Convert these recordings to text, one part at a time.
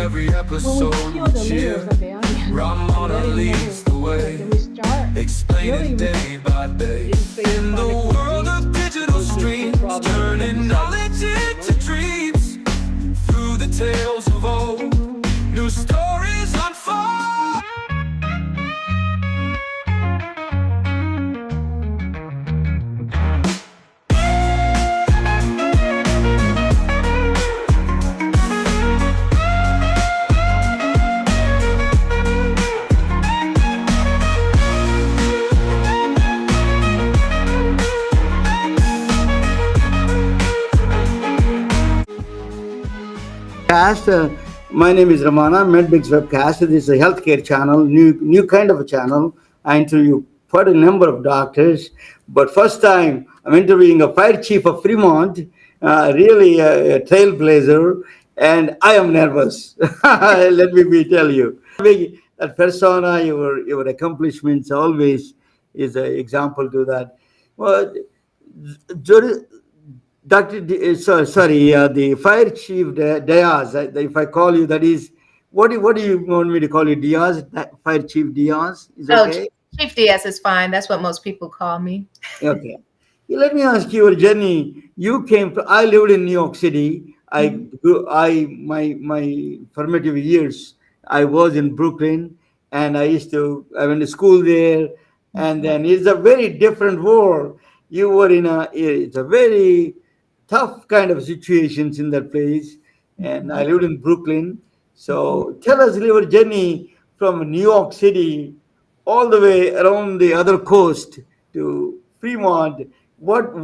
every episode When we kill with the leaders cheer. of the audience, Ramona let him leads the know way, that we start explaining really day by day. In In the world of digital streams, turning knowledge into dreams. Through the tales of old, new stories unfold. Cast. My name is Ramana, MedBig's webcast. This is a healthcare channel, new kind of a channel. I interview quite a number of doctors, but first time I'm interviewing a fire chief of Fremont, really a trailblazer, and I am nervous. Let me tell you, that persona, your accomplishments always is an example to that. Well, Dr. Sorry, the fire chief Diaz. If I call you, that is, what do you want me to call you? Diaz, fire chief Diaz is Oh, okay. Chief Diaz is fine. That's what most people call me. Okay. Let me ask you your journey. You came to. I lived in New York City. Mhm. My formative years. I was in Brooklyn, and I went to school there, and then it's a very different world. You were in a. It's a very tough kind of situations in that place, and I lived in Brooklyn. So tell us your journey from New York City all the way around the other coast to Fremont. What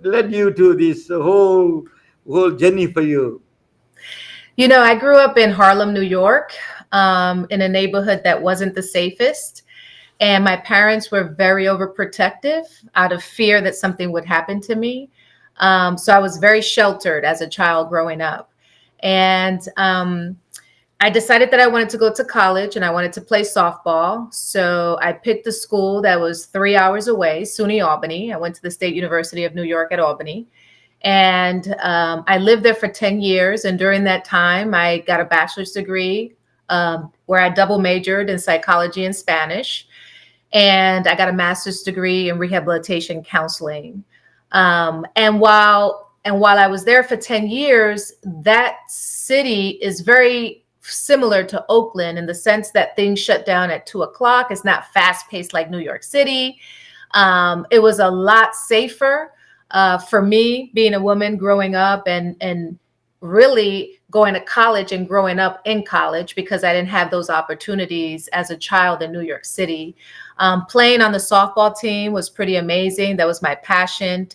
led you to this whole journey for you? I grew up in Harlem, New York, in a neighborhood that wasn't the safest. And my parents were very overprotective out of fear that something would happen to me. So I was very sheltered as a child growing up. And I decided that I wanted to go to college and I wanted to play softball. So I picked a school that was 3 hours away, SUNY Albany. I went to the State University of New York at Albany. And I lived there for 10 years. And during that time, I got a bachelor's degree where I double majored in psychology and Spanish. And I got a master's degree in rehabilitation counseling. And while I was there for 10 years, that city is very similar to Oakland in the sense that things shut down at 2 o'clock. It's not fast paced like New York City. It was a lot safer for me being a woman growing up and really going to college and growing up in college because I didn't have those opportunities as a child in New York City. Playing on the softball team was pretty amazing. That was my passion.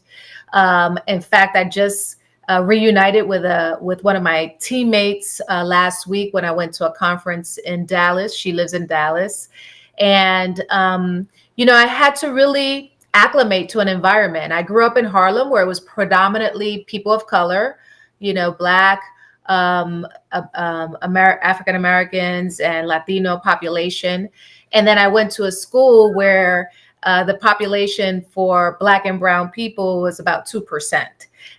In fact, I just reunited with one of my teammates last week when I went to a conference in Dallas. She lives in Dallas. And, I had to really acclimate to an environment. I grew up in Harlem where it was predominantly people of color, Black, African Americans and Latino population. And then I went to a school where the population for Black and Brown people was about 2%.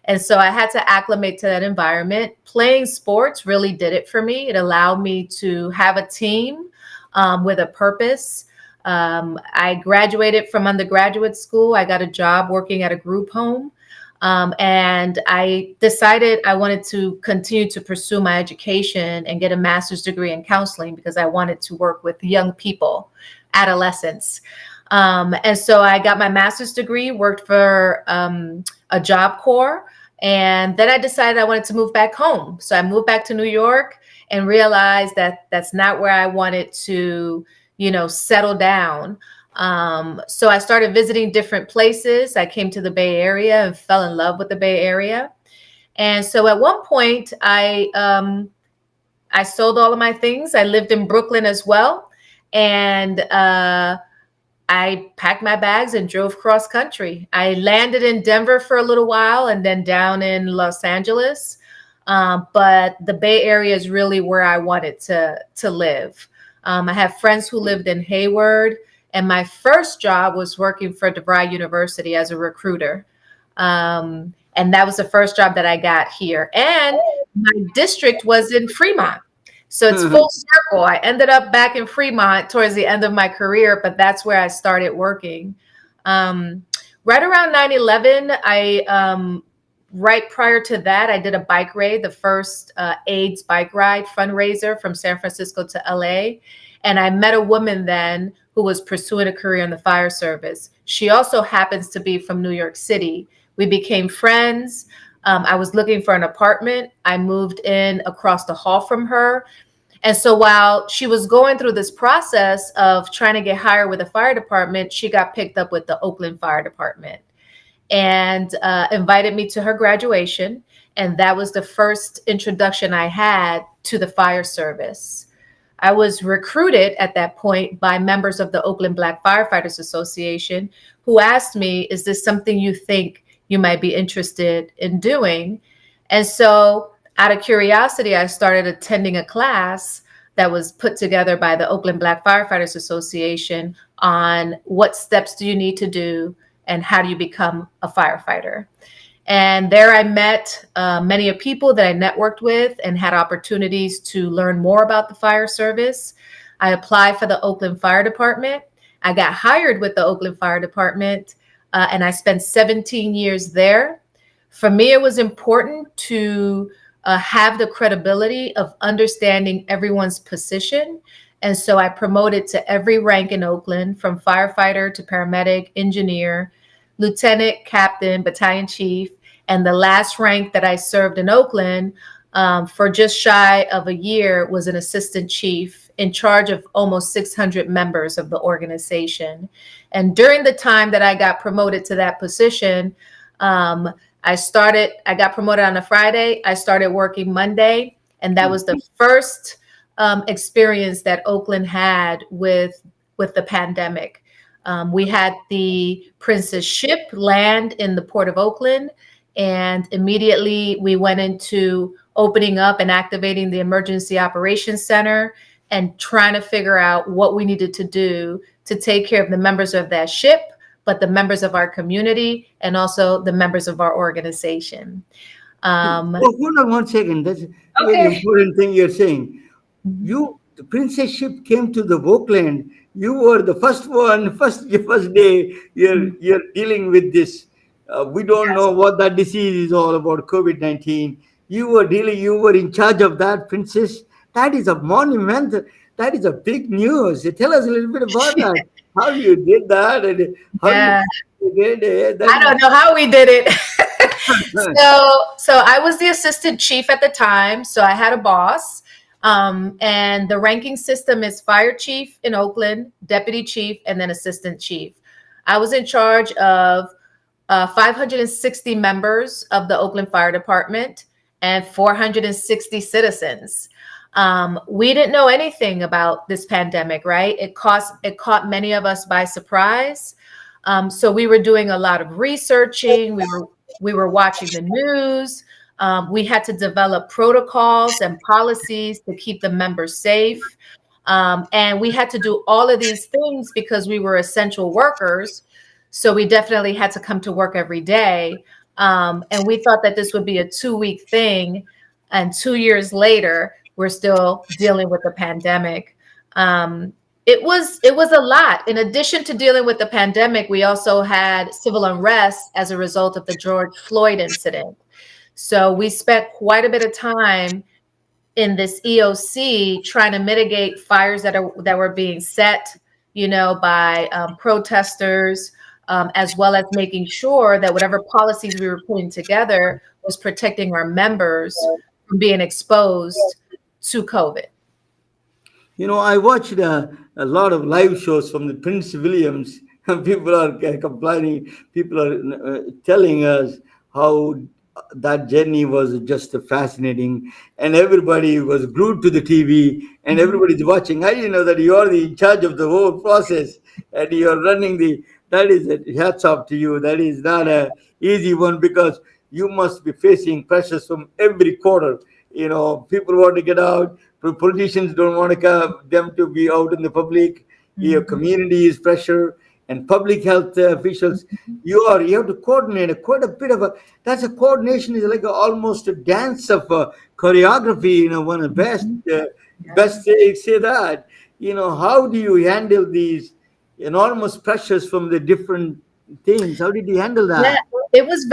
And so I had to acclimate to that environment. Playing sports really did it for me. It allowed me to have a team with a purpose. I graduated from undergraduate school. I got a job working at a group home. And I decided I wanted to continue to pursue my education and get a master's degree in counseling because I wanted to work with young people, adolescents. And so I got my master's degree, worked for a Job Corps, and then I decided I wanted to move back home. So I moved back to New York and realized that that's not where I wanted to, settle down. So I started visiting different places. I came to the Bay Area and fell in love with the Bay Area. And so at one point, I sold all of my things. I lived in Brooklyn as well. And I packed my bags and drove cross country. I landed in Denver for a little while and then down in Los Angeles. But the Bay Area is really where I wanted to live. I have friends who lived in Hayward. And my first job was working for DeVry University as a recruiter. And that was the first job that I got here. And my district was in Fremont. So it's full circle. I ended up back in Fremont towards the end of my career, but that's where I started working. Um, right around 9/11, right prior to that, I did a bike raid, the first AIDS bike ride fundraiser from San Francisco to LA. And I met a woman then who was pursuing a career in the fire service. She also happens to be from New York City. We became friends. I was looking for an apartment. I moved in across the hall from her. And so while she was going through this process of trying to get hired with the fire department, she got picked up with the Oakland Fire Department and invited me to her graduation. And that was the first introduction I had to the fire service. I was recruited at that point by members of the Oakland Black Firefighters Association who asked me, is this something you think you might be interested in doing? And so out of curiosity, I started attending a class that was put together by the Oakland Black Firefighters Association on what steps do you need to do and how do you become a firefighter. And there I met many of people that I networked with and had opportunities to learn more about the fire service. I applied for the Oakland Fire Department. I got hired with the Oakland Fire Department, and I spent 17 years there. For me, it was important to have the credibility of understanding everyone's position. And so I promoted to every rank in Oakland, from firefighter to paramedic, engineer, lieutenant, captain, battalion chief. And the last rank that I served in Oakland for just shy of a year was an assistant chief in charge of almost 600 members of the organization. And during the time that I got promoted to that position, I got promoted on a Friday. I started working Monday. And that was the first experience that Oakland had with the pandemic. We had the Princess ship land in the Port of Oakland, and immediately we went into opening up and activating the Emergency Operations Center and trying to figure out what we needed to do to take care of the members of that ship, but the members of our community and also the members of our organization. Well, hold on one second. That's a very Okay. important thing you're saying. The princess ship came to the Oakland. You were the first one, first day you're dealing with this. We don't Yes. know what that disease is all about, COVID-19. You were in charge of that, princess. That is a monumental, that is a big news. Tell us a little bit about that. How you did that and how Yeah. you did it. That I is, don't know how we did it. So I was the assistant chief at the time. So I had a boss. And the ranking system is fire chief in Oakland, deputy chief, and then assistant chief. I was in charge of 560 members of the Oakland Fire Department and 460 citizens. We didn't know anything about this pandemic, right? It caught many of us by surprise. So we were doing a lot of researching. We were watching the news. We had to develop protocols and policies to keep the members safe. And we had to do all of these things because we were essential workers. So we definitely had to come to work every day. And we thought that this would be a 2-week thing. And 2 years later, we're still dealing with the pandemic. It was a lot. In addition to dealing with the pandemic, we also had civil unrest as a result of the George Floyd incident. So we spent quite a bit of time in this EOC trying to mitigate fires that were being set, by protesters, as well as making sure that whatever policies we were putting together was protecting our members from being exposed to COVID. I watched a lot of live shows from the Prince Williams. People are complaining. People are telling us how that journey was just fascinating, and everybody was glued to the TV, and everybody's watching. I didn't know that you are in charge of the whole process, and you're running the. That is a hats off to you. That is not a easy one because you must be facing pressures from every quarter. People want to get out. Politicians don't want them to be out in the public. Your community is pressure, and public health officials. You have to coordinate quite a bit of that's a coordination is like almost a dance of choreography, one of the best, best say that. How do you handle these enormous pressures from the different things? How did you handle Yeah, that? it was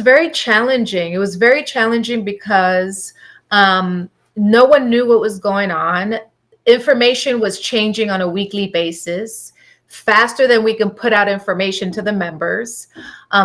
very challenging. It was very challenging because no one knew what was going on. Information was changing on a weekly basis, faster than we can put out information to the members.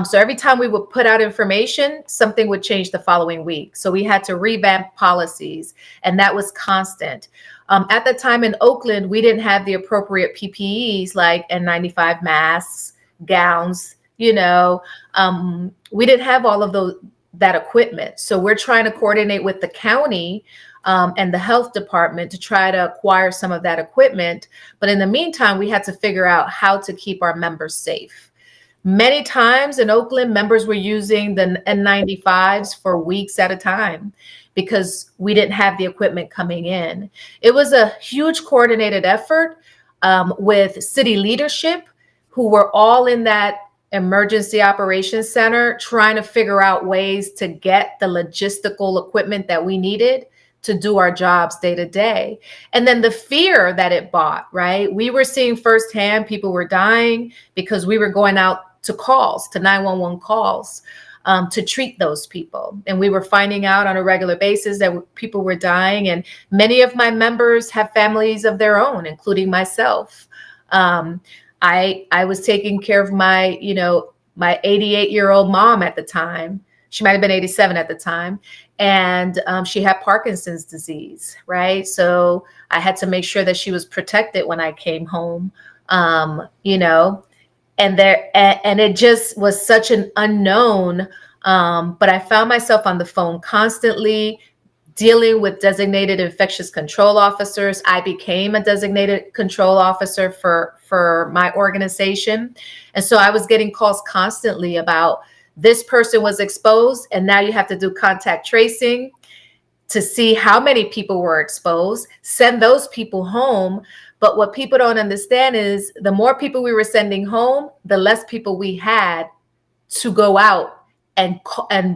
So every time we would put out information, something would change the following week. So we had to revamp policies, and that was constant. At the time in Oakland, we didn't have the appropriate PPEs like N95 masks, gowns. We didn't have all of that equipment. So we're trying to coordinate with the county and the health department to try to acquire some of that equipment. But in the meantime, we had to figure out how to keep our members safe. Many times in Oakland, members were using the N95s for weeks at a time because we didn't have the equipment coming in. It was a huge coordinated effort with city leadership, who were all in that emergency operations center trying to figure out ways to get the logistical equipment that we needed to do our jobs day to day. And then the fear that it brought, right? We were seeing firsthand people were dying because we were going out to calls, to 911 calls, to treat those people. And we were finding out on a regular basis that people were dying. And many of my members have families of their own, including myself. I was taking care of my 88-year-old mom at the time. She might have been 87 at the time. And she had Parkinson's disease, right? So I had to make sure that she was protected when I came home, and it just was such an unknown. But I found myself on the phone constantly, dealing with designated infectious control officers. I became a designated control officer for my organization. And so I was getting calls constantly about this person was exposed, and now you have to do contact tracing to see how many people were exposed, send those people home. But what people don't understand is the more people we were sending home, the less people we had to go out and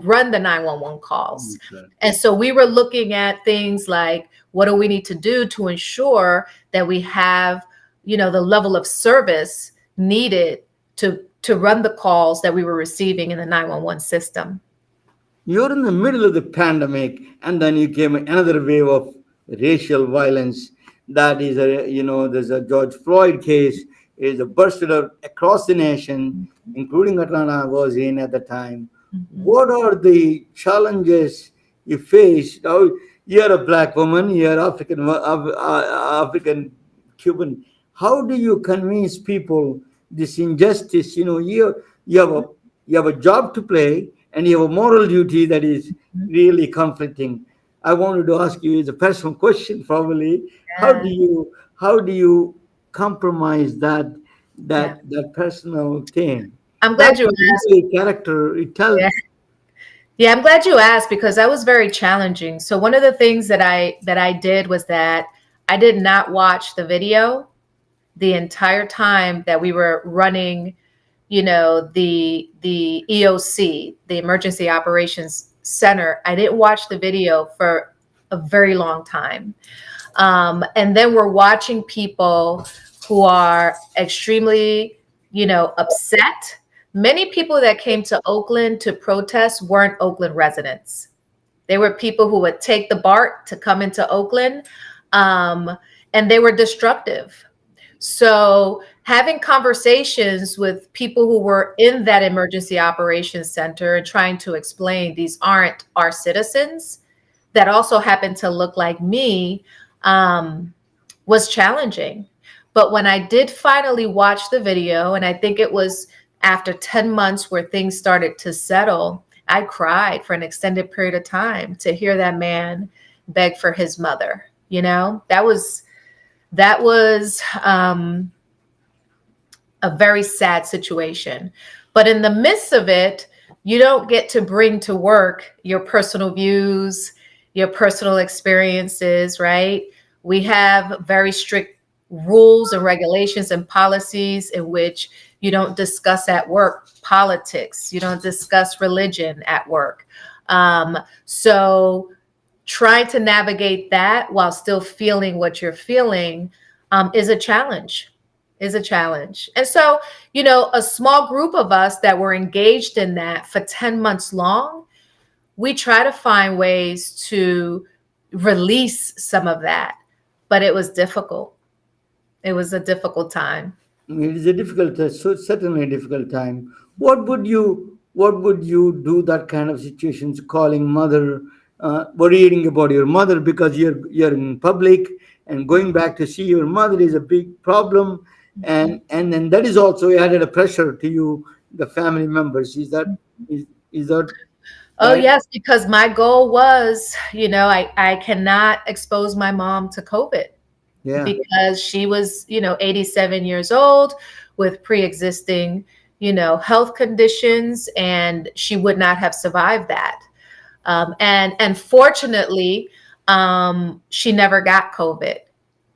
run the 911 calls. Okay. And so we were looking at things like, what do we need to do to ensure that we have, the level of service needed to run the calls that we were receiving in the 911 system. You're in the middle of the pandemic, and then you came another wave of racial violence. That is, there's a George Floyd case, is a bursted across the nation, including Atlanta. I was in at the time. Mm-hmm. What are the challenges you face? Now, you're a black woman, you're African Cuban. How do you convince people this injustice? You have a job to play, and you have a moral duty that is really conflicting. I wanted to ask you, it's a personal question, probably. Yeah. How do you compromise that personal thing? I'm glad you asked. Really character. It tells. Yeah, I'm glad you asked, because that was very challenging. So one of the things that I did was that I did not watch the video the entire time that we were running, the EOC, the Emergency Operations Center. I didn't watch the video for a very long time. And then we're watching people who are extremely, upset. Many people that came to Oakland to protest weren't Oakland residents. They were people who would take the BART to come into Oakland, and they were destructive. So having conversations with people who were in that emergency operations center and trying to explain these aren't our citizens that also happen to look like me was challenging. But when I did finally watch the video, and I think it was after 10 months where things started to settle, I cried for an extended period of time to hear that man beg for his mother. That was a very sad situation. But in the midst of it, you don't get to bring to work your personal views, your personal experiences, right? We have very strict rules and regulations and policies in which you don't discuss at work politics. You don't discuss religion at work. So trying to navigate that while still feeling what you're feeling is a challenge. Is a challenge. And so, a small group of us that were engaged in that for 10 months long, we try to find ways to release some of that, but it was difficult. It was a difficult time. It is a difficult, so certainly a difficult time. What would you do that kind of situations? Calling mother, worrying about your mother because you're in public, and going back to see your mother is a big problem, and then that is also added a pressure to you, the family members. Is that Oh, right? yes, because my goal was, I cannot expose my mom to COVID Yeah. because she was, 87 years old with pre-existing, health conditions, and she would not have survived that. And fortunately, she never got COVID.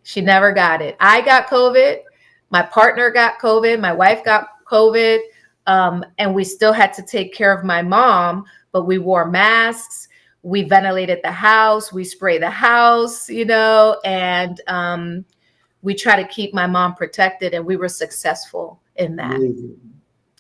She never got it. I got COVID. My partner got COVID. My wife got COVID. And we still had to take care of my mom, but we wore masks. We ventilated the house. We sprayed the house, and we try to keep my mom protected, and we were successful in that.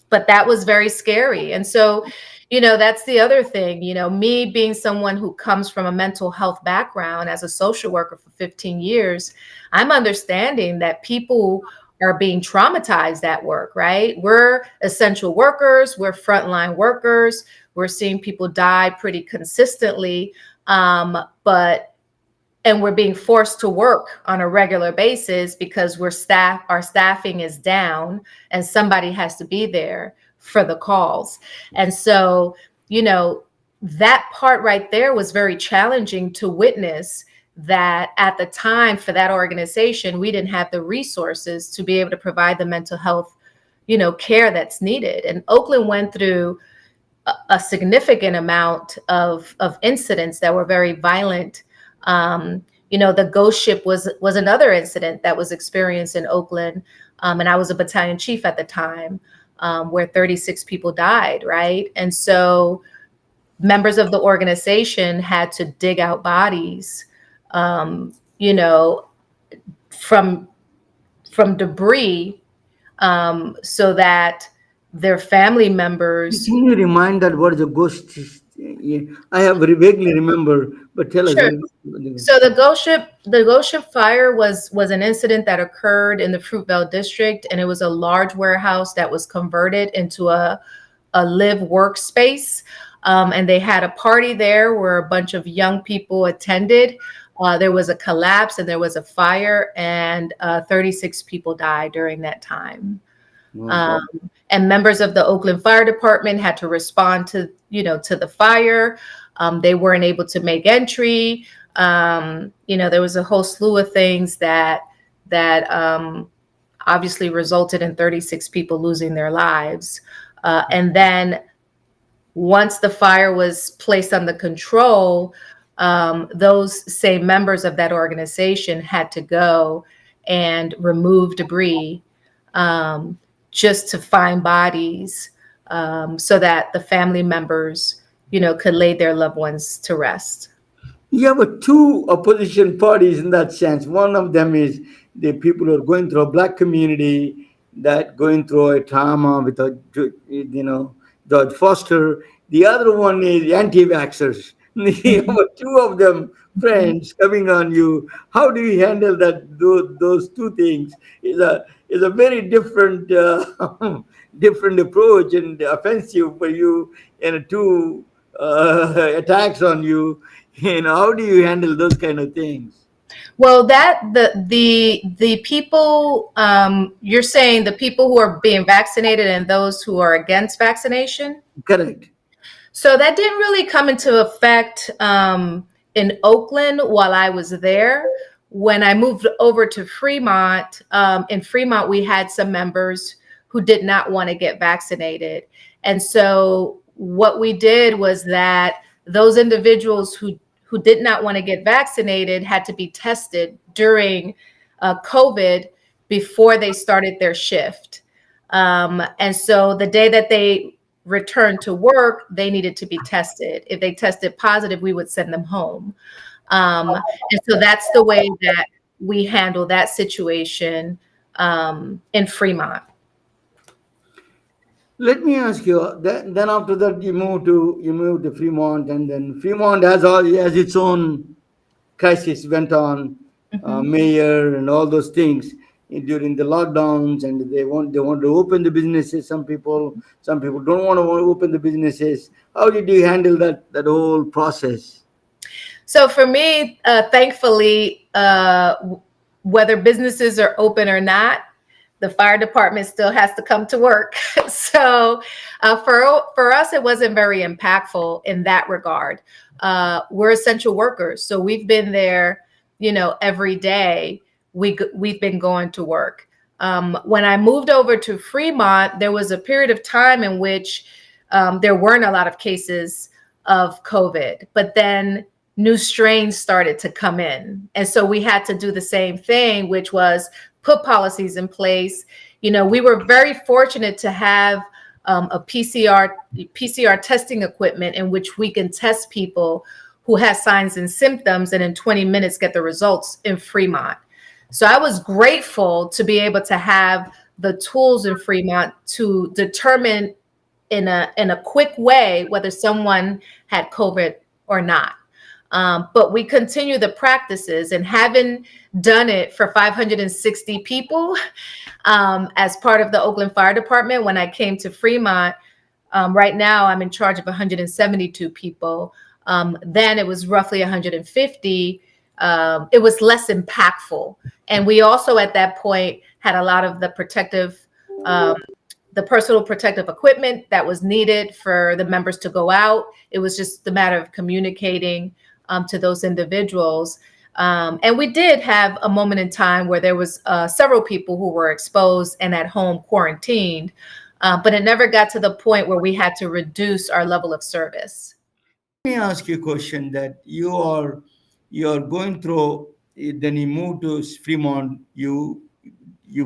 But that was very scary. And so, that's the other thing, me being someone who comes from a mental health background as a social worker for 15 years, I'm understanding that people are being traumatized at work, right? We're essential workers, we're frontline workers, we're seeing people die pretty consistently. But and we're being forced to work on a regular basis because our staffing is down, and somebody has to be there for the calls. And so, that part right there was very challenging to witness, that at the time for that organization, we didn't have the resources to be able to provide the mental health, care that's needed. And Oakland went through a significant amount of incidents that were very violent. The ghost ship was another incident that was experienced in Oakland, and I was a battalion chief at the time, where 36 people died, right? And so members of the organization had to dig out bodies, from debris, so that their family members. Can you remind that what is a ghost? Yeah, I have vaguely remember, but tell us. Sure. So the ghost ship fire was an incident that occurred in the Fruitvale district, and it was a large warehouse that was converted into a live workspace. And they had a party there where a bunch of young people attended. There was a collapse and there was a fire, and 36 people died during that time. Okay. And members of the Oakland Fire Department had to respond to the fire. They weren't able to make entry. There was a whole slew of things that obviously resulted in 36 people losing their lives. And then once the fire was placed under control, those same members of that organization had to go and remove debris, just to find bodies, so that the family members, could lay their loved ones to rest. You have two opposition parties in that sense. One of them is the people who are going through a black community that going through a trauma with George Foster. The other one is anti-vaxxers. You have two of them friends coming on you. How do you handle that? Those two things is a very different different approach and offensive for you, and two attacks on you. How do you handle those kind of things? Well, that the people, you're saying the people who are being vaccinated and those who are against vaccination. Correct. So that didn't really come into effect in Oakland while I was there. When I moved over to Fremont, in Fremont, we had some members who did not want to get vaccinated. And so what we did was that those individuals who did not want to get vaccinated had to be tested during COVID before they started their shift. And so the day that they returned to work, they needed to be tested. If they tested positive, we would send them home. And so that's the way that we handle that situation in Fremont. Let me ask you. Then after that, you moved to Fremont, and then Fremont has its own crisis went on, Mhm. mayor and all those things during the lockdowns, and they want to open the businesses. Some people don't want to open the businesses. How did you handle that whole process? So for me, thankfully, whether businesses are open or not, the fire department still has to come to work. So for us, it wasn't very impactful in that regard. We're essential workers, so we've been there, every day. We've been going to work. When I moved over to Fremont, there was a period of time in which there weren't a lot of cases of COVID, but then new strains started to come in. And so we had to do the same thing, which was put policies in place. We were very fortunate to have a PCR testing equipment in which we can test people who have signs and symptoms and in 20 minutes get the results in Fremont. So I was grateful to be able to have the tools in Fremont to determine in a quick way whether someone had COVID or not. But we continue the practices, and having done it for 560 people as part of the Oakland Fire Department, when I came to Fremont, right now I'm in charge of 172 people. Then it was roughly 150. It was less impactful. And we also at that point had a lot of the personal protective equipment that was needed for the members to go out. It was just a matter of communicating to those individuals. And we did have a moment in time where there was several people who were exposed and at home quarantined, but it never got to the point where we had to reduce our level of service. Let me ask you a question that you are going through. Then you moved to Fremont. You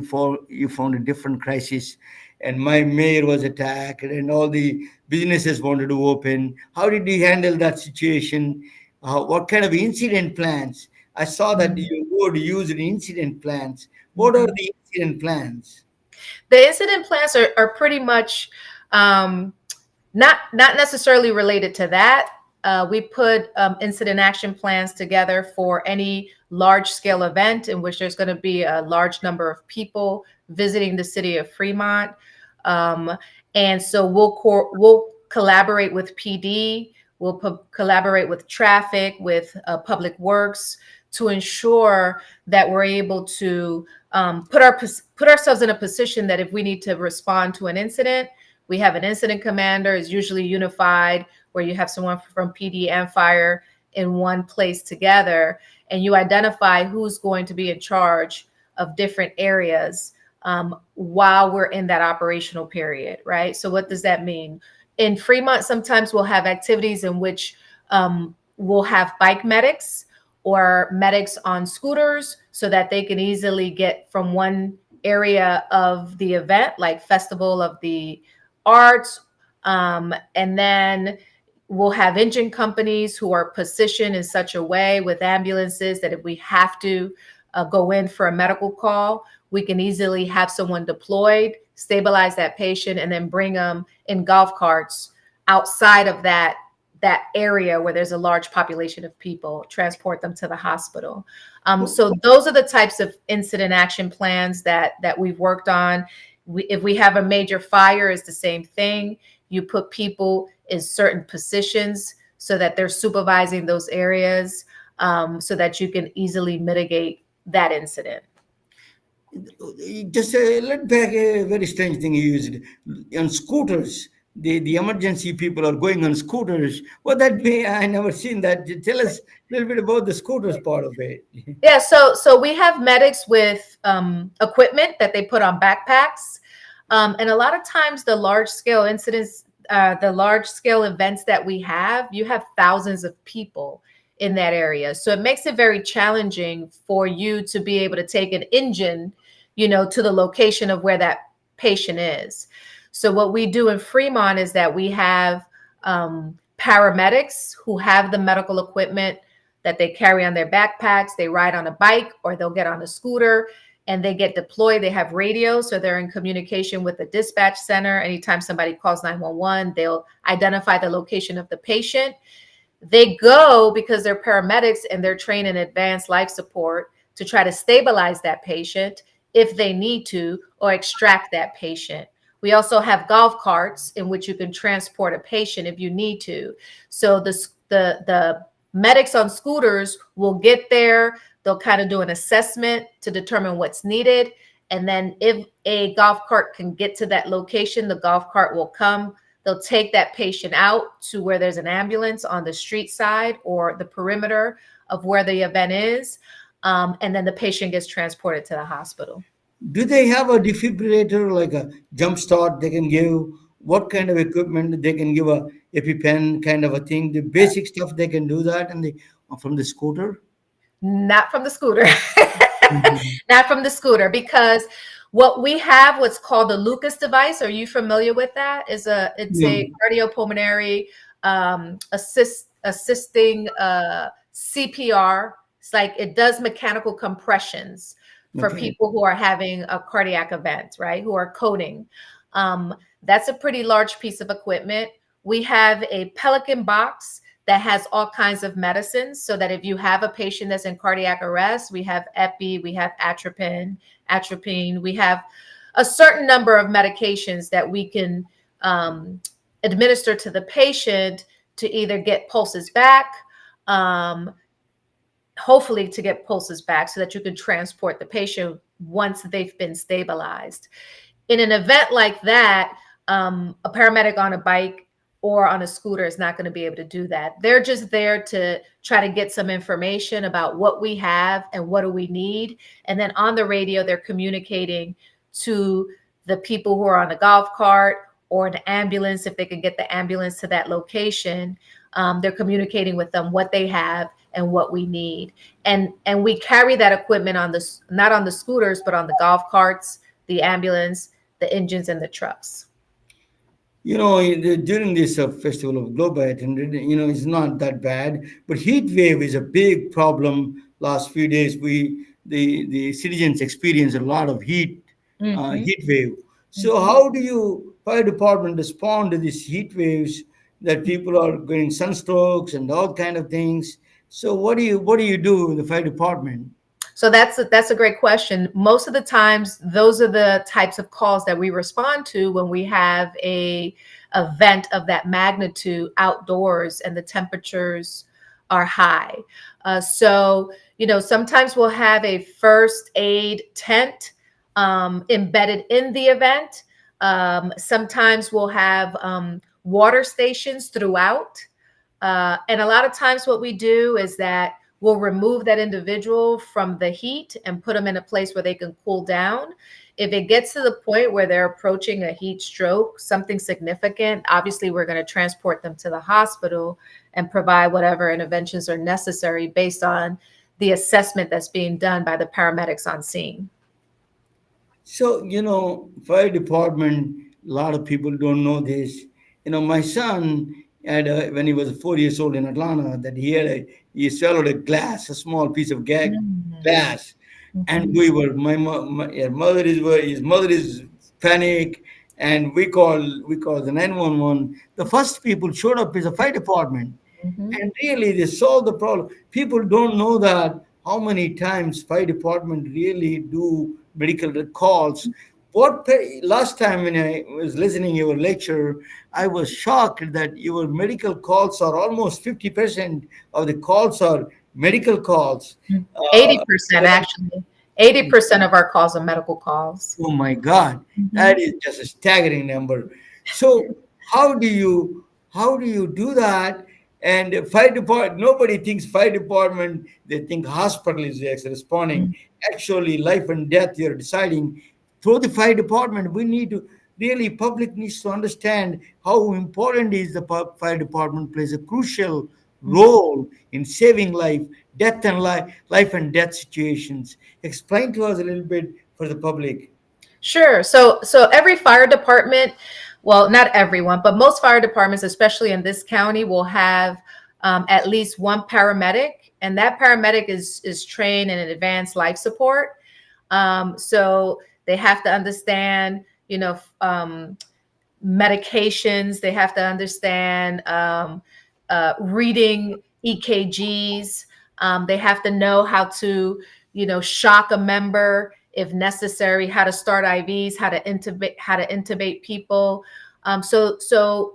found a different crisis, and my mayor was attacked, and all the businesses wanted to open. How did you handle that situation? What kind of incident plans? I saw that Mhm. you would use incident plans. What are Mhm. the incident plans? The incident plans are pretty much um, not necessarily related to that. We put incident action plans together for any large scale event in which there's going to be a large number of people visiting the city of Fremont. Um, and so we'll collaborate with PD, we'll collaborate with traffic, with public works to ensure that we're able to put ourselves in a position that if we need to respond to an incident, we have an incident commander, is usually unified, where you have someone from PD and fire in one place together, and you identify who's going to be in charge of different areas while we're in that operational period, right? So what does that mean? In Fremont, sometimes we'll have activities in which we'll have bike medics or medics on scooters so that they can easily get from one area of the event, like Festival of the Arts, and then we'll have engine companies who are positioned in such a way with ambulances that if we have to go in for a medical call, we can easily have someone deployed, stabilize that patient, and then bring them in golf carts outside of that area where there's a large population of people, transport them to the hospital. So those are the types of incident action plans that we've worked on. If we have a major fire, it's the same thing. You put people in certain positions so that they're supervising those areas, so that you can easily mitigate that incident. Just let back a very strange thing you used on scooters. The emergency people are going on scooters. What that mean? I never seen that. Tell us a little bit about the scooters part of it. Yeah, so we have medics with equipment that they put on backpacks, and a lot of times the large scale incidents, the large scale events that we have, you have thousands of people in that area, so it makes it very challenging for you to be able to take an engine, to the location of where that patient is. So what we do in Fremont is that we have paramedics who have the medical equipment that they carry on their backpacks. They ride on a bike or they'll get on a scooter and they get deployed. They have radios, so they're in communication with the dispatch center. Anytime somebody calls 911, they'll identify the location of the patient. They go because they're paramedics and they're trained in advanced life support to try to stabilize that patient if they need to, or extract that patient. We also have golf carts in which you can transport a patient if you need to. So the medics on scooters will get there. They'll kind of do an assessment to determine what's needed. And then if a golf cart can get to that location, the golf cart will come. They'll take that patient out to where there's an ambulance on the street side or the perimeter of where the event is. And then the patient gets transported to the hospital. Do they have a defibrillator, like a jump start they can give? What kind of equipment they can give, a EpiPen kind of a thing? The basic stuff they can do that, and from the scooter. Not from the scooter. Mhm. Not from the scooter, because what we have, what's called the Lucas device. Are you familiar with that? It's Yeah. a cardiopulmonary assisting CPR. It's like it does mechanical compressions for Okay. people who are having a cardiac event, right? Who are coding. That's a pretty large piece of equipment. We have a Pelican box that has all kinds of medicines, so that if you have a patient that's in cardiac arrest, we have epi, we have atropine, we have a certain number of medications that we can administer to the patient to either get pulses back, um, hopefully to get pulses back so that you can transport the patient once they've been stabilized. In an event like that, a paramedic on a bike or on a scooter is not going to be able to do that. They're just there to try to get some information about what we have and what do we need. And then on the radio, they're communicating to the people who are on the golf cart or an ambulance, if they can get the ambulance to that location. They're communicating with them what they have and what we need. And we carry that equipment on the, not on the scooters, but on the golf carts, the ambulance, the engines, and the trucks. During this festival of Globe I attended, it's not that bad, but heat wave is a big problem. Last few days, the citizens experience a lot of Mhm, heat wave. So mhm. how do you fire department respond to these heat waves that people are getting sunstrokes and all kind of things? So what do you do in the fire department? So that's a great question. Most of the times, those are the types of calls that we respond to when we have a event of that magnitude outdoors and the temperatures are high. Sometimes we'll have a first aid tent embedded in the event. Sometimes we'll have water stations throughout. And a lot of times, what we do is that we'll remove that individual from the heat and put them in a place where they can cool down. If it gets to the point where they're approaching a heat stroke, something significant, obviously we're going to transport them to the hospital and provide whatever interventions are necessary based on the assessment that's being done by the paramedics on scene. So, fire department, a lot of people don't know this. My son had when he was 4 years old in Atlanta, that he swallowed a glass, a small piece of Mhm. glass, and Mhm. we were my mother is his mother is panic, and we call the 911. The first people showed up is a fire department, Mhm. and really they solve the problem. People don't know that how many times fire department really do medical calls. Last time when I was listening your lecture, I was shocked that your medical calls are almost 50% of the calls are medical calls. uh, 80% actually. 80% of our calls are medical calls. Oh my God, that Mhm. is just a staggering number. So how do you do that? And fire department, nobody thinks fire department. They think hospital is responding. Actually, life and death you're deciding through the fire department. We need to really public needs to understand how important is the fire department plays a crucial role in saving life, life and death situations. Explain to us a little bit for the public. Sure. So every fire department, well, not everyone, but most fire departments, especially in this county, will have at least one paramedic, and that paramedic is trained in an advanced life support. So they have to understand, medications. They have to understand reading EKGs. They have to know how to, shock a member if necessary, how to start IVs, how to intubate people. So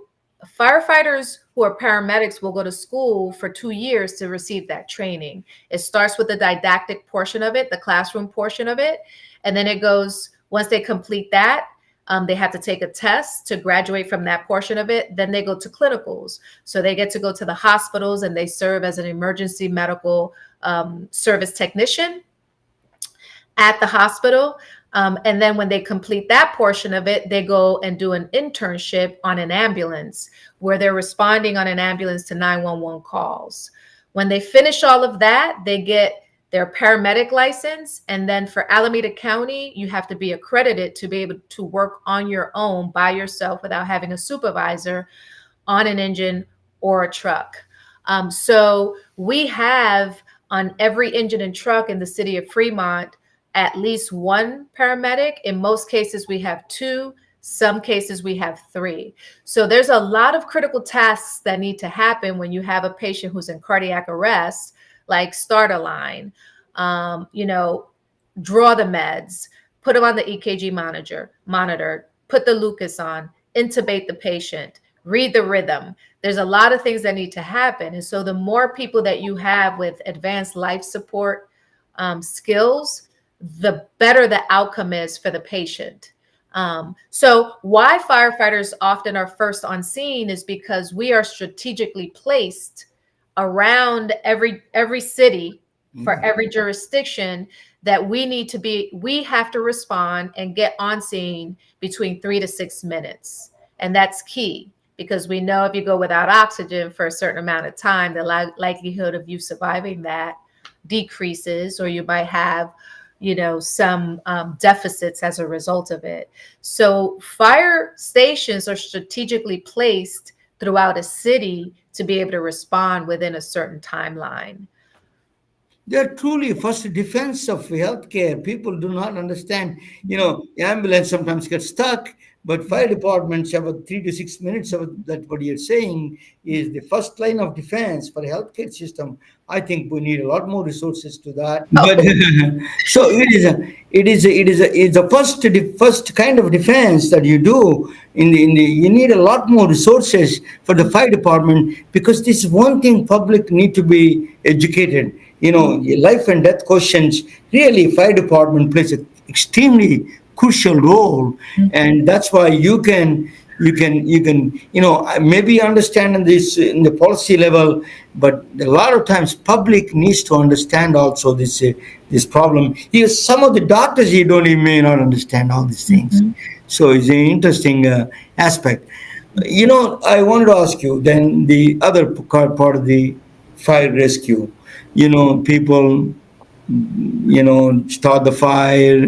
firefighters who are paramedics will go to school for 2 years to receive that training. It starts with the didactic portion of it, the classroom portion of it, and then it goes, once they complete that, they have to take a test to graduate from that portion of it. Then they go to clinicals. So they get to go to the hospitals and they serve as an emergency medical service technician at the hospital. And then when they complete that portion of it, they go and do an internship on an ambulance where they're responding on an ambulance to 911 calls. When they finish all of that, they get their paramedic license. And then for Alameda County, you have to be accredited to be able to work on your own by yourself without having a supervisor on an engine or a truck. So we have on every engine and truck in the city of Fremont at least one paramedic. In most cases, we have two. Some cases we have three. So there's a lot of critical tasks that need to happen when you have a patient who's in cardiac arrest, like start a line, draw the meds, put them on the EKG monitor, put the Lucas on, intubate the patient, read the rhythm. There's a lot of things that need to happen. And so the more people that you have with advanced life support skills, the better the outcome is for the patient. So why firefighters often are first on scene is because we are strategically placed around every city for every jurisdiction that we have to respond and get on scene between 3 to 6 minutes. And that's key because we know if you go without oxygen for a certain amount of time, the likelihood of you surviving that decreases, or you might have some deficits as a result of it. So fire stations are strategically placed throughout a city to be able to respond within a certain timeline. They're truly first defense of healthcare. People do not understand. The ambulance sometimes gets stuck, but fire departments have a 3 to 6 minutes of that. What you're saying is the first line of defense for the healthcare system. I think we need a lot more resources to that. But so it's the first kind of defense that you do you need a lot more resources for the fire department, because this is one thing public need to be educated. Life and death questions, really fire department plays an extremely crucial role. And that's why you can maybe understand in the policy level, but a lot of times public needs to understand also this problem. Some of the doctors may not understand all these things. So it's an interesting aspect. I wanted to ask you then the other part of the fire rescue. People start the fire,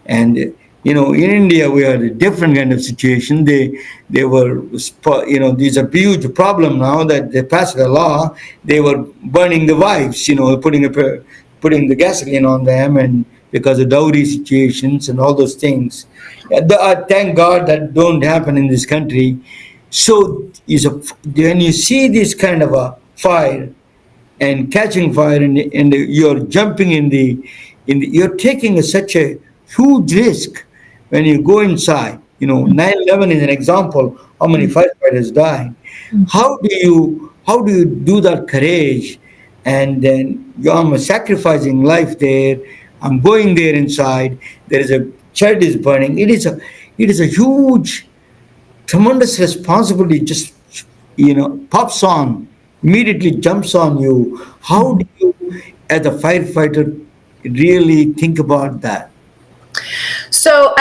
and in India we had a different kind of situation. They were there's a huge problem now that they passed a law. They were burning the wives, putting the gasoline on them, and because of dowry situations and all those things. Thank God that don't happen in this country. So when you see this kind of a fire and catching fire, and you're jumping you're taking such a huge risk when you go inside. 9/11 is an example how many firefighters died. How do you do that courage? And then I'm sacrificing life there. I'm going there inside. There is a child is burning. It is a huge, tremendous responsibility. Just pops on, immediately jumps on you. How do you, as a firefighter, really think about that? So,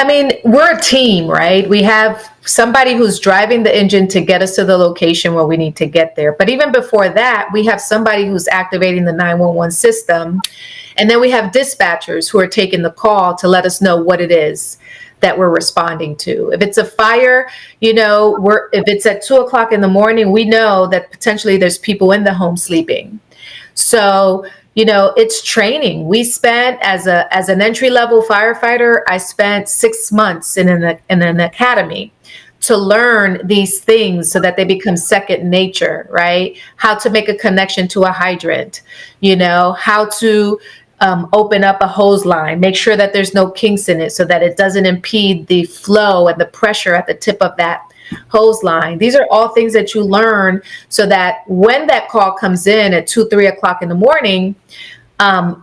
we're a team, right? We have somebody who's driving the engine to get us to the location where we need to get there. But even before that, we have somebody who's activating the 911 system. And then we have dispatchers who are taking the call to let us know what it is. that we're responding to. If it's a fire, if it's at 2 o'clock in the morning, we know that potentially there's people in the home sleeping. So, it's training. We spent as an entry level firefighter, I spent 6 months in an academy to learn these things so that they become second nature, right? How to make a connection to a hydrant, how to open up a hose line, make sure that there's no kinks in it so that it doesn't impede the flow and the pressure at the tip of that hose line. These are all things that you learn so that when that call comes in at 2-3 o'clock in the morning,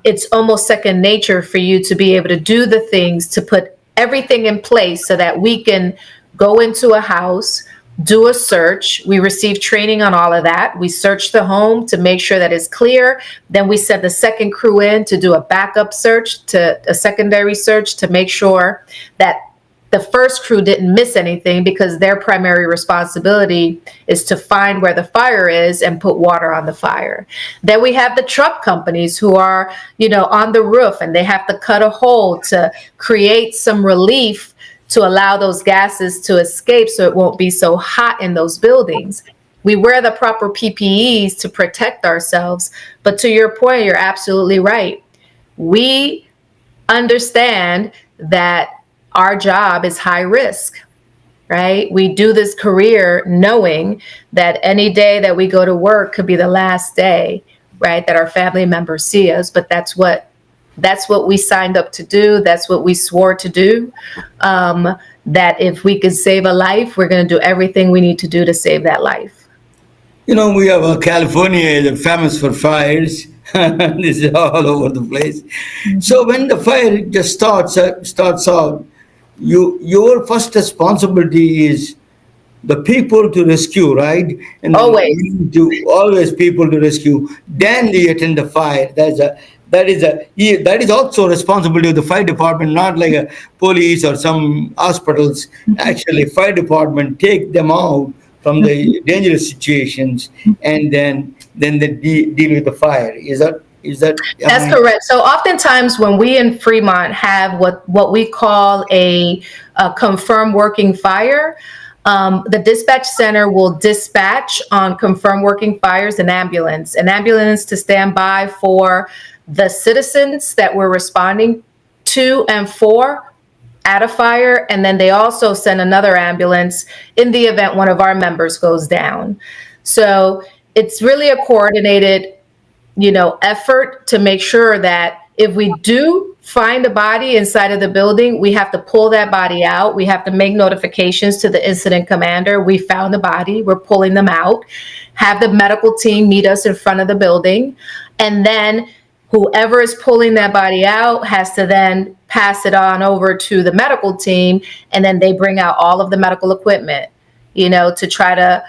it's almost second nature for you to be able to do the things to put everything in place so that we can go into a house, do a search. We receive training on all of that. We search the home to make sure that it's clear. Then we send the second crew in to do a backup search, to a secondary search, to make sure that the first crew didn't miss anything, because their primary responsibility is to find where the fire is and put water on the fire. Then we have the truck companies who are, on the roof, and they have to cut a hole to create some relief to allow those gases to escape so it won't be so hot in those buildings. We wear the proper PPEs to protect ourselves. But to your point, you're absolutely right. We understand that our job is high risk, right? We do this career knowing that any day that we go to work could be the last day, right, that our family members see us. But that's what we signed up to do. That's what we swore to do. That if we could save a life, we're going to do everything we need to do to save that life. We have California is famous for fires. This is all over the place. So when the fire just starts out, your first responsibility is the people to rescue, right? And Always. Always people to rescue. Then they attend the fire. That is also responsibility of the fire department, not like a police or some hospitals. Actually, fire department take them out from the dangerous situations, and then they deal with the fire. Is that? That's correct. So oftentimes when we in Fremont have what we call a confirmed working fire, the dispatch center will dispatch on confirmed working fires an ambulance to stand by for the citizens that we're responding to and for at a fire. And then they also send another ambulance in the event one of our members goes down. So it's really a coordinated, effort to make sure that if we do find a body inside of the building, we have to pull that body out. We have to make notifications to the incident commander. We found the body, we're pulling them out, have the medical team meet us in front of the building. And then whoever is pulling that body out has to then pass it on over to the medical team. And then they bring out all of the medical equipment, to try to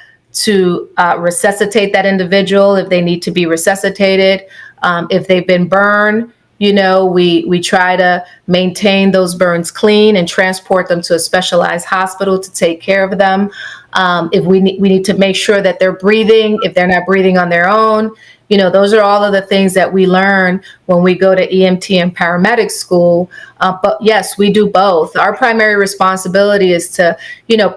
resuscitate that individual if they need to be resuscitated. If they've been burned, we try to maintain those burns clean and transport them to a specialized hospital to take care of them. If we need to make sure that they're breathing, if they're not breathing on their own, those are all of the things that we learn when we go to EMT and paramedic school. But yes, we do both. Our primary responsibility is to,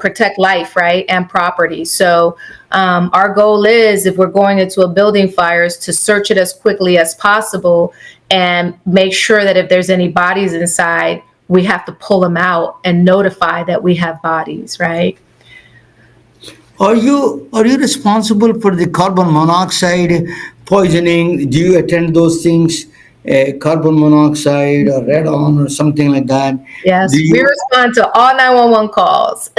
protect life, right, and property. So our goal is, if we're going into a building fire, is to search it as quickly as possible and make sure that if there's any bodies inside, we have to pull them out and notify that we have bodies, right? Are you responsible for the carbon monoxide poisoning? Do you attend those things? Carbon monoxide or radon or something like that? Yes, we respond to all 911 calls.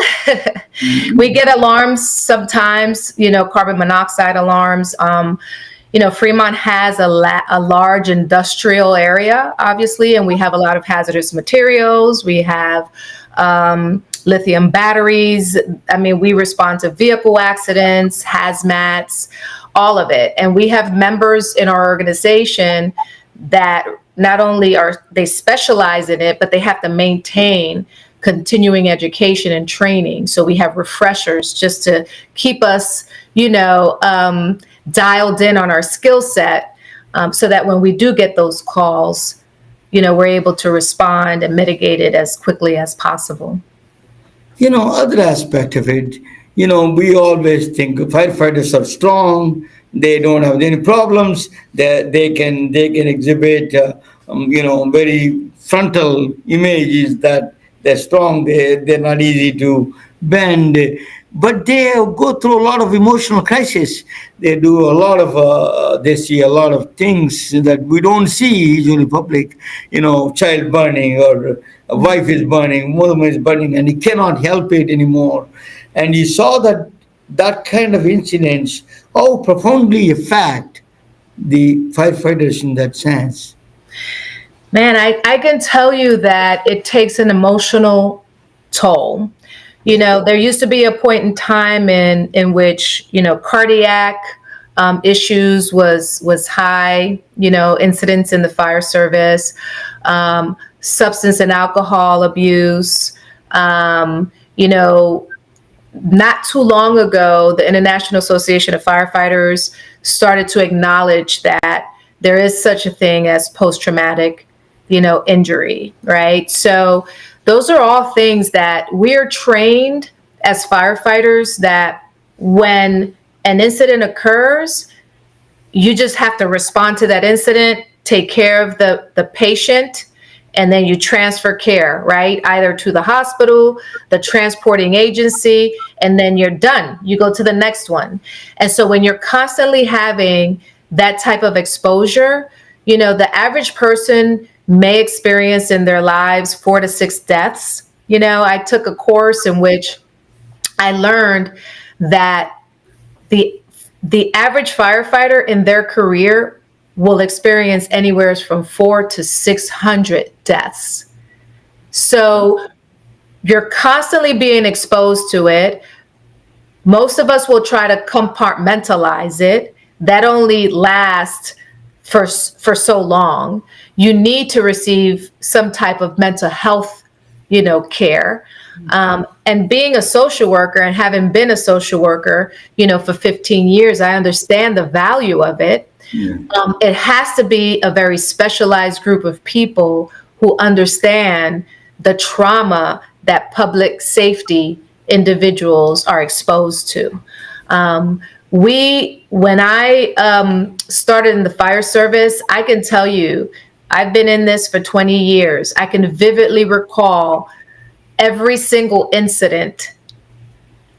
We get alarms sometimes, carbon monoxide alarms. Fremont has a large industrial area, obviously, and we have a lot of hazardous materials. We have lithium batteries. We respond to vehicle accidents, hazmats, all of it. And we have members in our organization that not only they specialize in it, but they have to maintain continuing education and training. So we have refreshers just to keep us, dialed in on our skill set, so that when we do get those calls, we're able to respond and mitigate it as quickly as possible. Other aspect of it, we always think firefighters are strong. They don't have any problems. They can exhibit, very frontal images that they're strong. They're not easy to bend, but they go through a lot of emotional crisis. They do a lot of, they see a lot of things that we don't see usually in public. Child burning, or a wife is burning, mother is burning, and he cannot help it anymore. And he saw that kind of incidents, how profoundly affect the firefighters in that sense. Man, I can tell you that it takes an emotional toll. There used to be a point in time in which, cardiac issues was high, incidents in the fire service, substance and alcohol abuse. Not too long ago, the International Association of Firefighters started to acknowledge that there is such a thing as post-traumatic, injury, right? So those are all things that we're trained as firefighters, that when an incident occurs, you just have to respond to that incident, take care of the patient, and then you transfer care, right? Either to the hospital, the transporting agency, and then you're done. You go to the next one. And so when you're constantly having that type of exposure, the average person may experience in their lives 4 to 6 deaths. I took a course in which I learned that the average firefighter in their career will experience anywhere from 400 to 600 deaths. So you're constantly being exposed to it. Most of us will try to compartmentalize it. That only lasts for so long. You need to receive some type of mental health, care. And being a social worker, and having been a social worker, for 15 years, I understand the value of it. Yeah. It has to be a very specialized group of people who understand the trauma that public safety individuals are exposed to. When I started in the fire service, I can tell you, I've been in this for 20 years. I can vividly recall every single incident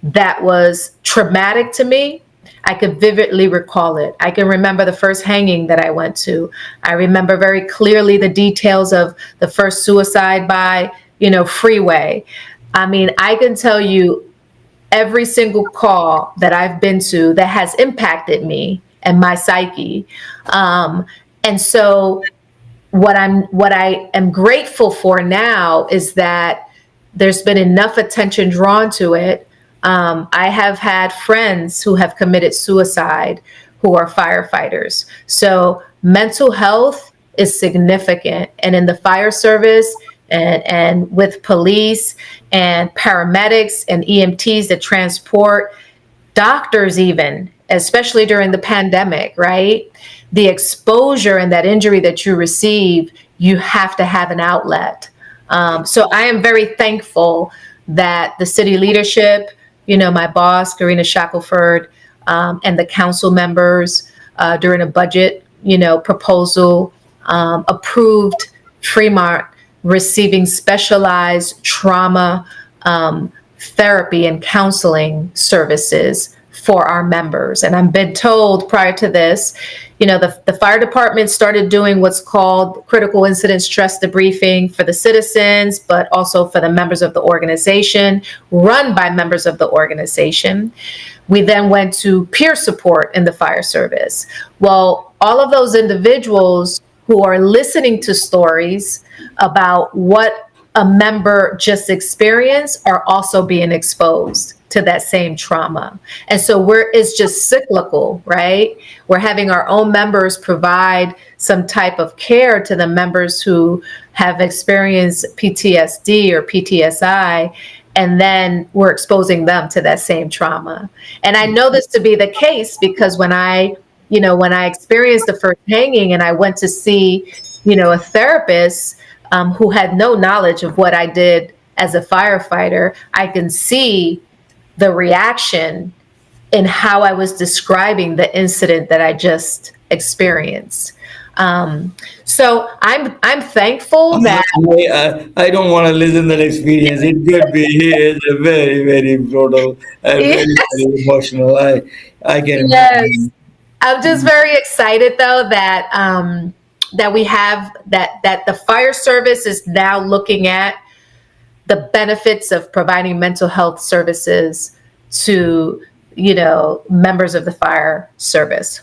that was traumatic to me. I could vividly recall it. I can remember the first hanging that I went to. I remember very clearly the details of the first suicide by, freeway. I mean, I can tell you every single call that I've been to that has impacted me and my psyche. And so what I am grateful for now is that there's been enough attention drawn to it. I have had friends who have committed suicide who are firefighters. So mental health is significant. And in the fire service and with police and paramedics and EMTs that transport, doctors even, especially during the pandemic, right? The exposure and that injury that you receive, you have to have an outlet. So I am very thankful that the city leadership, my boss, Karina Shackelford, and the council members during a budget, proposal approved Fremont receiving specialized trauma therapy and counseling services for our members. And I've been told prior to this, the fire department started doing what's called critical incident stress debriefing for the citizens, but also for the members of the organization, run by members of the organization. We then went to peer support in the fire service. Well, all of those individuals who are listening to stories about what a member just experienced are also being exposed to that same trauma. And so it's just cyclical, right? We're having our own members provide some type of care to the members who have experienced PTSD or PTSI, and then we're exposing them to that same trauma. And I know this to be the case because when I experienced the first hanging and I went to see a therapist who had no knowledge of what I did as a firefighter, I can see the reaction in how I was describing the incident that I just experienced. So I'm thankful that I don't want to listen to that experience. It could be is a very, very brutal and very, yes, very emotional. I can yes. imagine. I'm just very excited though that that we have that the fire service is now looking at the benefits of providing mental health services to members of the fire service.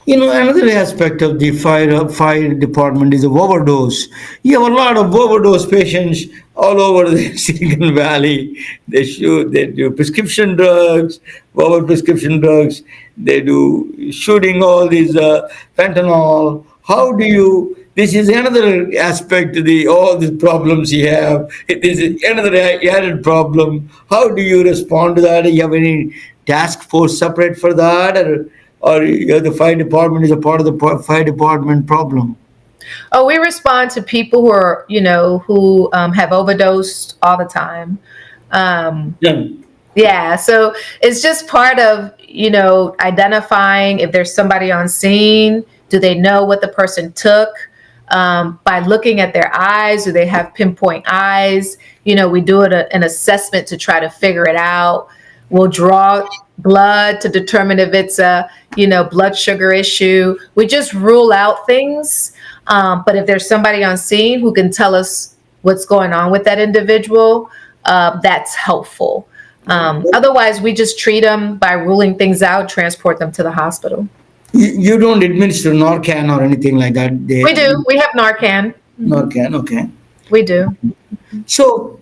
Another aspect of the fire department is the overdose. You have a lot of overdose patients all over the Silicon Valley. They do prescription drugs, over prescription drugs. They do shooting all these fentanyl. How do you? This is another aspect of the all these problems you have. This is another added problem. How do you respond to that? Do you have any task force separate for that, or the fire department is a part of the fire department problem? Oh, we respond to people who are who have overdosed all the time. Um, Yeah. Yeah, so it's just part of, identifying if there's somebody on scene. Do they know what the person took? By looking at their eyes, do they have pinpoint eyes? We do an assessment to try to figure it out. We'll draw blood to determine if it's a, blood sugar issue. We just rule out things. But if there's somebody on scene who can tell us what's going on with that individual, that's helpful. Otherwise, we just treat them by ruling things out, transport them to the hospital. You don't administer Narcan or anything like that. We do. We have Narcan. Narcan, okay. We do. So,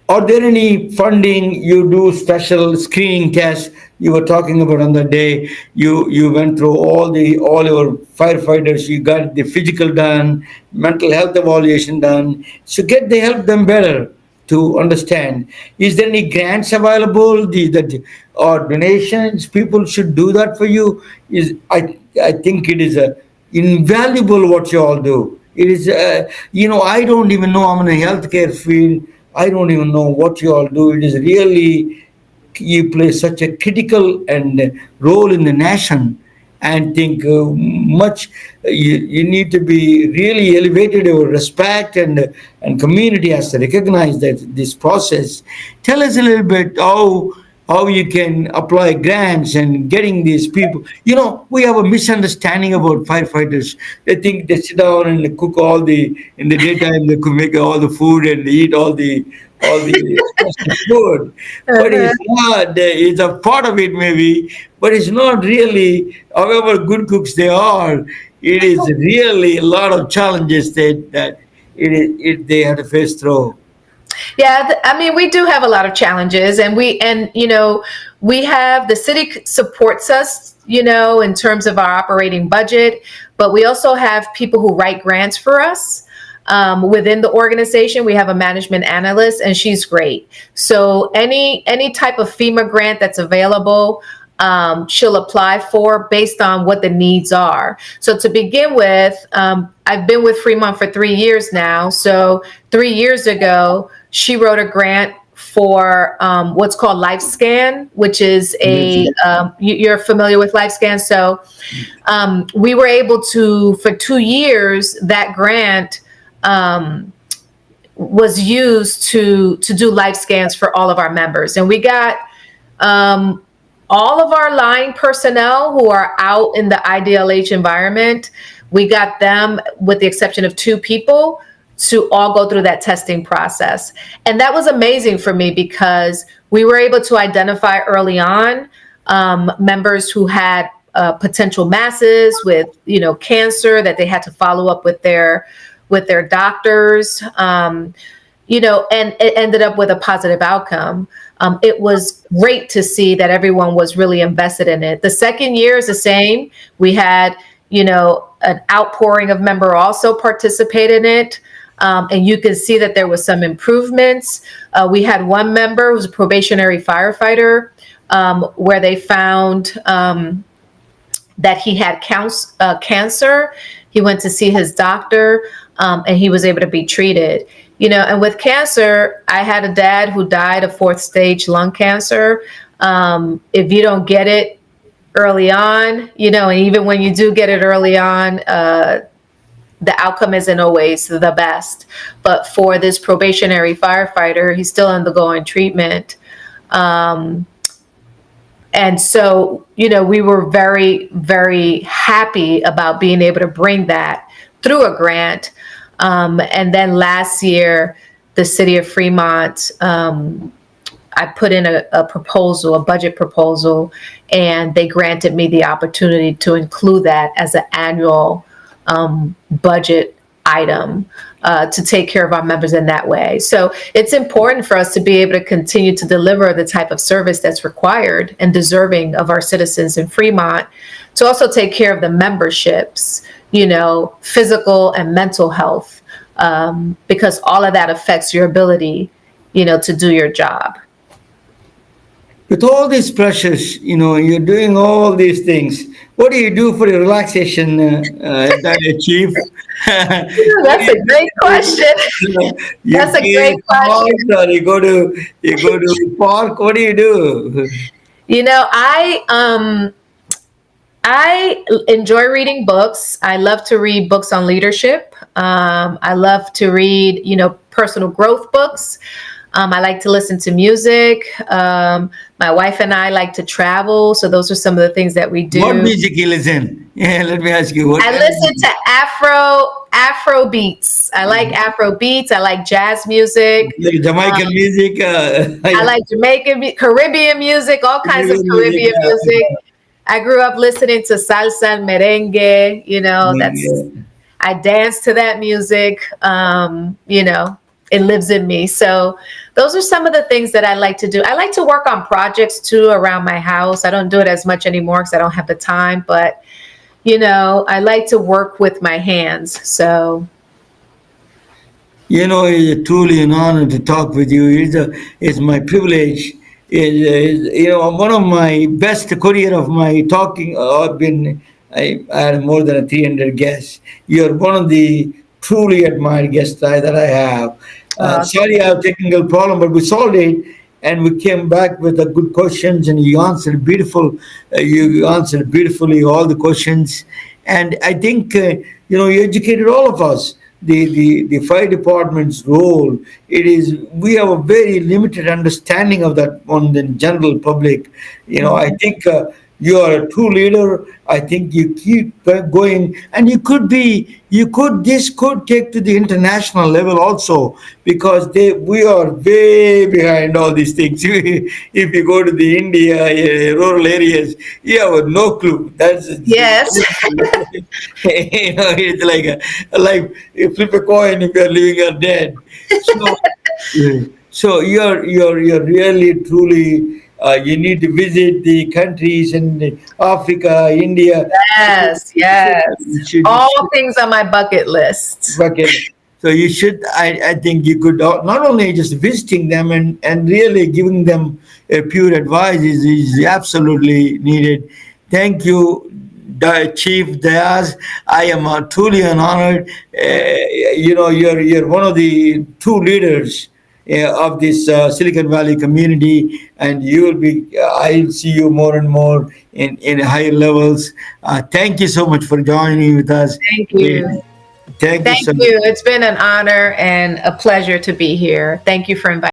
are there any funding? You do special screening tests. You were talking about on the day you went through all your firefighters. You got the physical done, mental health evaluation done. So help them better to understand. Is there any grants available? Or donations? People should do that for you. I think it is invaluable what you all do. It is, I don't even know. I'm in a healthcare field. I don't even know what you all do. It is really, you play such a critical and role in the nation, and think much. You need to be really elevated over respect, and community has to recognize that this process. Tell us a little bit how you can apply grants and getting these people. We have a misunderstanding about firefighters. They think they sit down and cook in the daytime. They could make all the food and eat all the food, but it's not. It's a part of it maybe, but it's not really. However good cooks they are, it is really a lot of challenges that they have to face through. Yeah, I mean, we do have a lot of challenges, and we have the city supports us, in terms of our operating budget, but we also have people who write grants for us. Within the organization, we have a management analyst, and she's great. So any type of FEMA grant that's available, she'll apply for based on what the needs are. So to begin with, I've been with Fremont for 3 years now. So 3 years ago, she wrote a grant for what's called LifeScan, which is you're familiar with LifeScan. So we were able to, for 2 years, that grant was used to do life scans for all of our members. And we got all of our line personnel who are out in the IDLH environment, we got them, with the exception of 2 people, to all go through that testing process. And that was amazing for me because we were able to identify early on members who had potential masses with, cancer, that they had to follow up with their doctors, and it ended up with a positive outcome. It was great to see that everyone was really invested in it. The second year is the same. We had, an outpouring of member also participate in it. And you can see that there was some improvements. We had one member who was a probationary firefighter, where they found that he had cancer, He went to see his doctor, and he was able to be treated. And with cancer, I had a dad who died of fourth stage lung cancer. If you don't get it early on, and even when you do get it early on, the outcome isn't always the best. But for this probationary firefighter, he's still undergoing treatment. And so, we were very, very happy about being able to bring that through a grant. And then last year, the city of Fremont, I put in a proposal, a budget proposal, and they granted me the opportunity to include that as an annual budget item to take care of our members in that way. So it's important for us to be able to continue to deliver the type of service that's required and deserving of our citizens in Fremont, to also take care of the memberships, physical and mental health, because all of that affects your ability, to do your job. With all these pressures, you're doing all these things. What do you do for your relaxation, Chief? That's a great question. That's a great question. Or you go to park. What do you do? I enjoy reading books. I love to read books on leadership. I love to read, personal growth books. I like to listen to music. My wife and I like to travel. So those are some of the things that we do. What music you listen? Yeah, let me ask you. I listen to Afro beats. I like Afro beats. I like jazz music. Like Jamaican music. I like Jamaican, Caribbean music, all kinds of Caribbean music. I grew up listening to salsa and merengue. I dance to that music. It lives in me. So those are some of the things that I like to do. I like to work on projects too around my house. I don't do it as much anymore because I don't have the time, but I like to work with my hands. So it's truly an honor to talk with you. It's my privilege. One of my best career of my talking. I had more than 300 guests. You're one of the truly admired guests that I have. Sorry, I have a technical problem, but we solved it, and we came back with the good questions, and you answered beautiful. You answered beautifully all the questions, and I think you educated all of us. The fire department's role. We have a very limited understanding of that on the general public. I think you are a true leader. I think you keep going, and this could take to the international level also, because we are way behind all these things. If you go to the India rural areas, you have no clue. yes. It's like you flip a coin if you're living or dead. So you're really truly. You need to visit the countries in Africa, India. Yes. All things on my bucket list. So you should. I think you could not only just visiting them and really giving them pure advice is absolutely needed. Thank you, Chief Diaz. I am truly honored. You're one of the true leaders of this Silicon Valley community, and you will be. I'll see you more and more in higher levels. Thank you so much for joining with us. Thank you. Thank you. It's been an honor and a pleasure to be here. Thank you for inviting me.